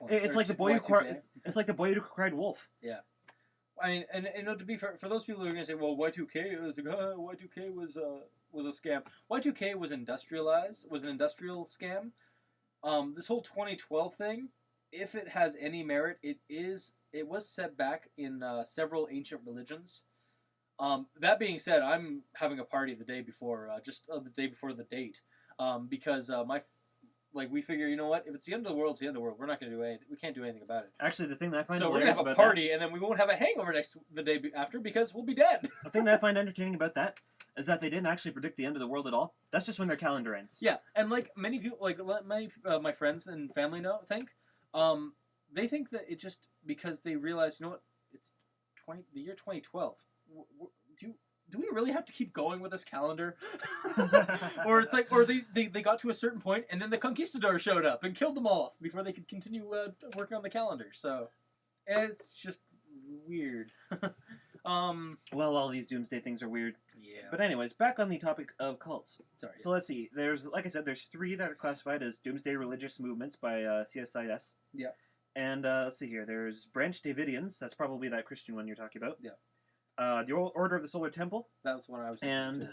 It's like the boy who cried. It's like the boy who cried wolf. Yeah. I mean, and to be fair, for those people who are gonna say, well, Y2K was Y2K was a scam. Y2K was industrialized, was an industrial scam. This whole 2012 thing, if it has any merit, it was set back in several ancient religions. That being said, I'm having a party the day before, the day before the date, because we figure, you know what? If it's the end of the world, it's the end of the world. We're not going to do anything. We can't do anything about it. Actually, the thing that I find we're going to have a party, and then we won't have a hangover the day after because we'll be dead. The thing that I find entertaining about that is that they didn't actually predict the end of the world at all. That's just when their calendar ends. Yeah, and many people, my friends and family they think that it just because they realize, you know what? It's the year 2012. Do we really have to keep going with this calendar? Or it's like, or they got to a certain point and then the conquistadors showed up and killed them all before they could continue working on the calendar. So it's just weird. Well, all these doomsday things are weird. Yeah. But anyways, back on the topic of cults. Sorry. So let's see. Like I said, there's 3 that are classified as doomsday religious movements by CSIS. Yeah. And let's see here. There's Branch Davidians. That's probably that Christian one you're talking about. Yeah. The Order of the Solar Temple. That was one I was thinking And, too.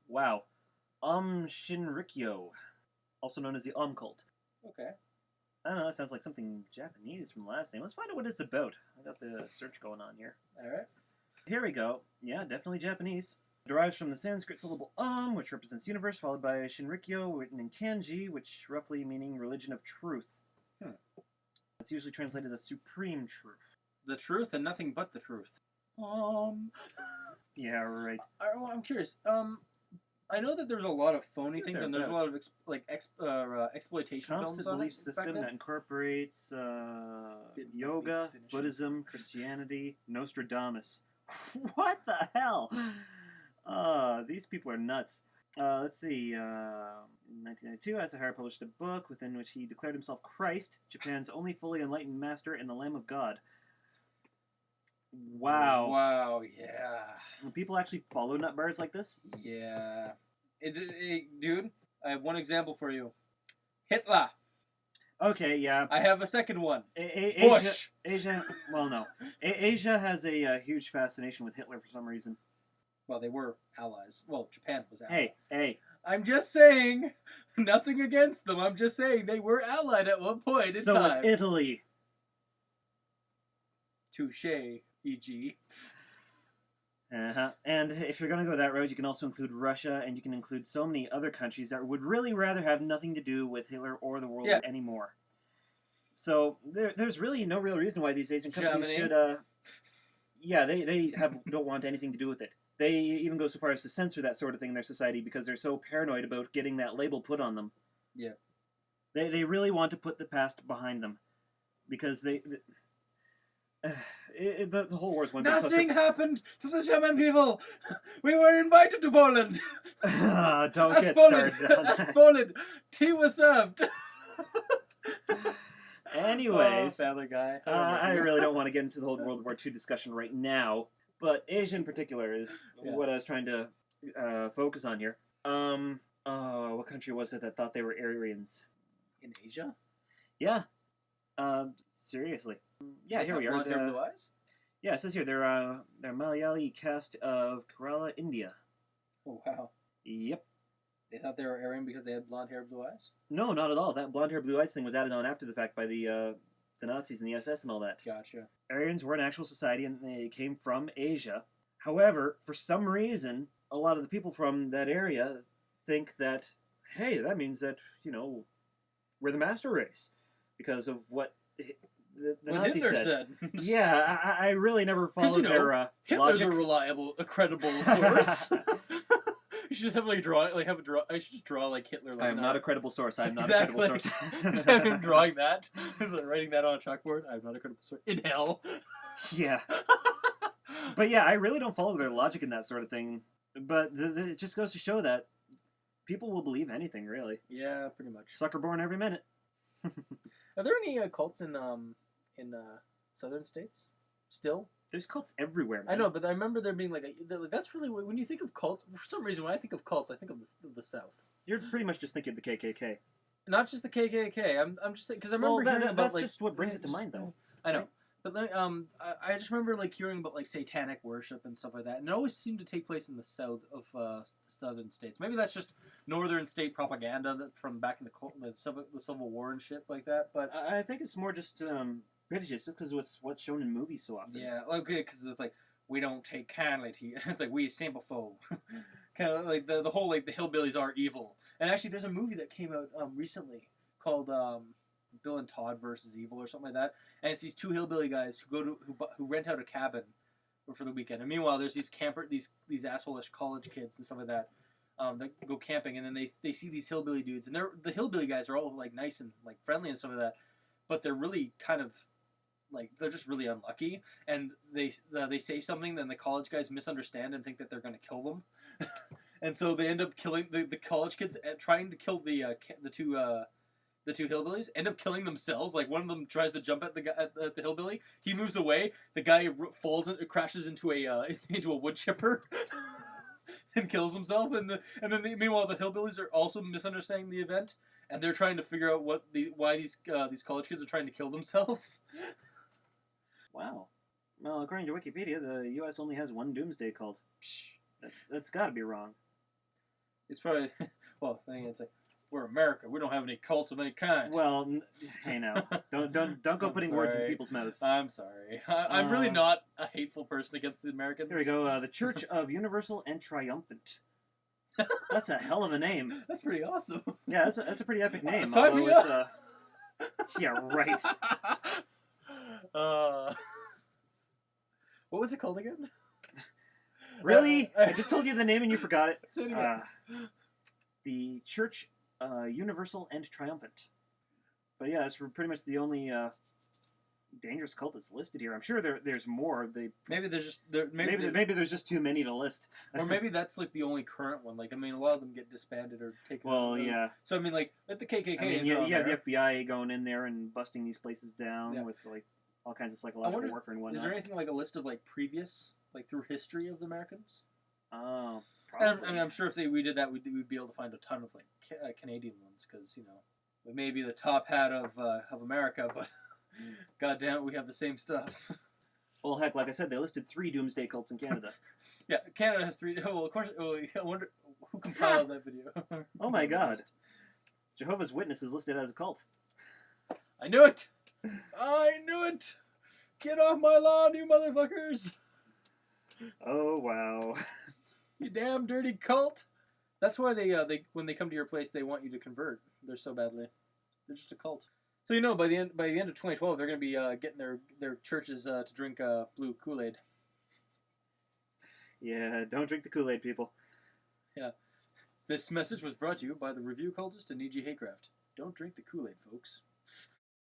wow, Shinrikyo, also known as the Cult. Okay. I don't know, it sounds like something Japanese from the last name. Let's find out what it's about. I got the search going on here. Alright. Here we go. Yeah, definitely Japanese. Derives from the Sanskrit syllable which represents universe, followed by Shinrikyo, written in kanji, which roughly meaning religion of truth. It's usually translated as supreme truth. The truth and nothing but the truth. Yeah, right. I'm curious. I know that there's a lot of phony things, and there's a lot of exploitation films. Composite belief system that incorporates yoga, Buddhism, Christianity, Nostradamus. What the hell? These people are nuts. Let's see. In 1992, Asahara published a book within which he declared himself Christ, Japan's only fully enlightened master and the Lamb of God. Wow. Wow, yeah. When people actually follow nut bars like this? Yeah. Dude, I have one example for you. Hitler. Okay, yeah. I have a second one. Bush. Asia, well, no. Asia has a huge fascination with Hitler for some reason. Well, they were allies. Well, Japan was allies. Hey. I'm just saying, nothing against them. I'm just saying they were allied at one point in time. So was Italy. Touché, e.g. And if you're going to go that road, you can also include Russia, and you can include so many other countries that would really rather have nothing to do with Hitler or the world anymore. So there's really no real reason why these Asian companies should... they don't want anything to do with it. They even go so far as to censor that sort of thing in their society because they're so paranoid about getting that label put on them. Yeah. They really want to put the past behind them because the whole war is one big Nothing happened to the German people. We were invited to Poland. Don't get started on that. That's Poland. Tea was served. Anyways, Family Guy. I really don't want to get into the whole World War II discussion right now, but Asia in particular is what I was trying to focus on here. What country was it that thought they were Aryans? In Asia? Yeah. Seriously. Yeah, here we are. Blonde hair, blue eyes? Yeah, it says here they're Malayali caste of Kerala, India. Oh, wow. Yep. They thought they were Aryan because they had blonde hair, blue eyes? No, not at all. That blonde hair, blue eyes thing was added on after the fact by the Nazis and the SS and all that. Gotcha. Aryans were an actual society and they came from Asia. However, for some reason, a lot of the people from that area think that, hey, that means that, we're the master race. Because of what the Nazis Hitler said. Yeah, I really never followed their Hitler's logic. a credible source. You should have I should just draw like Hitler. I am not a credible source. I am not exactly. a credible source. Just have him drawing that. Writing that on a chalkboard. I'm not a credible source. In hell. Yeah. But yeah, I really don't follow their logic in that sort of thing. But it just goes to show that people will believe anything, really. Yeah, pretty much. Sucker born every minute. Are there any cults in southern states still? There's cults everywhere, man. I know, but I remember there being that's really when you think of cults. For some reason, when I think of cults, I think of the South. You're pretty much just thinking of the KKK. Not just the KKK. I'm just because I remember hearing about that's like just what brings it to mind, though. I know, but I just remember like hearing about like satanic worship and stuff like that, and it always seemed to take place in the south of the southern states. Maybe that's just northern state propaganda that from back in the Civil War and shit like that. But I think it's more just prejudice because what's shown in movies so often. Yeah, okay, because it's like we don't take kindly to you. It's like we simple folk. Kind of like the whole like the hillbillies are evil. And actually, there's a movie that came out recently called Bill and Todd versus Evil or something like that. And it's these two hillbilly guys who rent out a cabin for the weekend. And meanwhile, there's these these asshole-ish college kids and stuff like that that go camping. And then they see these hillbilly dudes, and the hillbilly guys are all like nice and like friendly and stuff like that. But they're really kind of like they're just really unlucky, and they say something, then the college guys misunderstand and think that they're going to kill them, and so they end up killing the college kids, trying to kill the two hillbillies. End up killing themselves. Like one of them tries to jump at the hillbilly. He moves away. The guy falls and crashes into a wood chipper. And kills himself, and then meanwhile the hillbillies are also misunderstanding the event, and they're trying to figure out why these college kids are trying to kill themselves. Wow. Well, according to Wikipedia, the U.S. only has one doomsday cult. That's got to be wrong. It's probably well. I think it's like we're America. We don't have any cults of any kind. Well, hey now, don't go putting words into people's mouths. I'm sorry. I'm really not a hateful person against the Americans. Here we go. The Church of Universal and Triumphant. That's a hell of a name. That's pretty awesome. Yeah, that's a pretty epic name. Sign me up. Yeah, right. What was it called again? Really? I just told you the name and you forgot it. Say it again. The Church Universal and Triumphant. But yeah, that's pretty much the only dangerous cult that's listed here. I'm sure there's more. Maybe there's just maybe there's just too many to list. Or maybe that's like the only current one. Like I mean, a lot of them get disbanded or taken. Well, yeah. So I mean, like the KKK. I mean, you have the FBI going in there and busting these places down with like all kinds of psychological warfare and whatnot. Is there anything like a list of like previous, like through history of the Americans? Oh, probably. And I'm sure if we did that, we'd be able to find a ton of like Canadian ones because we may be the top hat of America, but God damn it, we have the same stuff. Well, heck, like I said, they listed 3 doomsday cults in Canada. Yeah, Canada has 3. Well, of course. I wonder who compiled that video. Oh my God, Jehovah's Witness is listed as a cult. I knew it. I knew it. Get off my lawn, you motherfuckers. Oh wow. You damn dirty cult. That's why they when they come to your place, they want you to convert. They're so badly. They're just a cult. So by the end of 2012, they're going to be getting their churches to drink blue Kool-Aid. Yeah, don't drink the Kool-Aid, people. Yeah. This message was brought to you by the review cultist and E.G. Haycraft. Don't drink the Kool-Aid, folks.